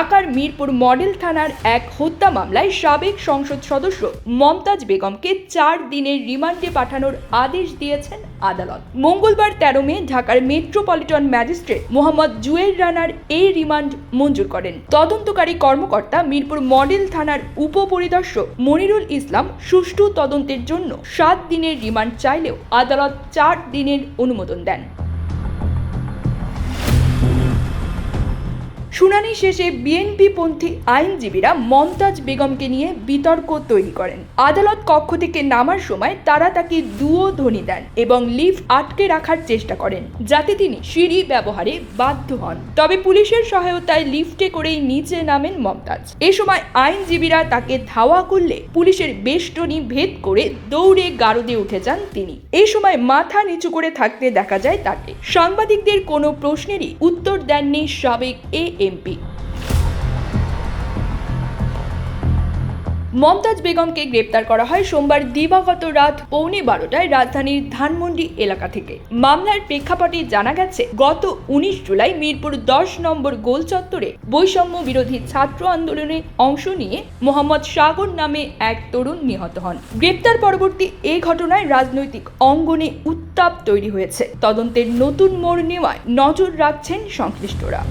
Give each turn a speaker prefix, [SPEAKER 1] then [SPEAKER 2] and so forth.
[SPEAKER 1] ঢাকার মিরপুর মডেল থানার এক হত্যা মামলায় সাবেক সংসদ সদস্য মমতাজ বেগমকে 4 দিনের রিমান্ডে পাঠানোর আদেশ দিয়েছেন আদালত। মঙ্গলবার 13 মে ঢাকার মেট্রোপলিটন ম্যাজিস্ট্রেট মোহাম্মদ জুয়েল রানার এই রিমান্ড মঞ্জুর করেন। তদন্তকারী কর্মকর্তা মিরপুর মডেল থানার উপপরিদর্শক মনিরুল ইসলাম সুষ্ঠু তদন্তের জন্য 7 দিনের রিমান্ড চাইলেও আদালত 4 দিনের অনুমোদন দেন। শুনানি শেষে বিএনপিপন্থী আইনজীবীরা মমতাজ বেগমকে নিয়ে বিতর্ক তৈরি করেন। আদালত কক্ষ থেকে নামার সময় তারা তাকে দুয়োধ্বনি দেন এবং লিফট আটকে রাখার চেষ্টা করেন যাতে তিনি সিঁড়ি ব্যবহারে বাধ্য হন। তবে পুলিশের সহায়তায় লিফটে করেই নিচে নামেন মমতাজ। এ সময় আইনজীবীরা তাকে ধাওয়া করলে পুলিশের বেষ্টনী ভেদ করে দৌড়ে গারদে উঠে যান তিনি। এই সময় মাথা নিচু করে থাকতে দেখা যায় তাকে। সাংবাদিকদের কোনো প্রশ্নেরই উত্তর দেননি সাবেক এমপি। মমতাজ বেগমকে গ্রেপ্তার করা হয় সোমবার দিবাগত রাত 11:15টায় রাজধানীর ধানমন্ডি এলাকা থেকে। মামলার প্রেক্ষাপটে জানা গেছে, গত 19 জুলাই মিরপুর 10 নম্বর গোল চত্বরে বৈষম্য বিরোধী ছাত্র আন্দোলনে অংশ নিয়ে মোহাম্মদ সাগর নামে এক তরুণ নিহত হন। গ্রেপ্তার পরবর্তী এই ঘটনায় রাজনৈতিক অঙ্গনে উত্তাপ তৈরি হয়েছে। তদন্তের নতুন মোড় নেওয়ায় নজর রাখছেন সংশ্লিষ্টরা।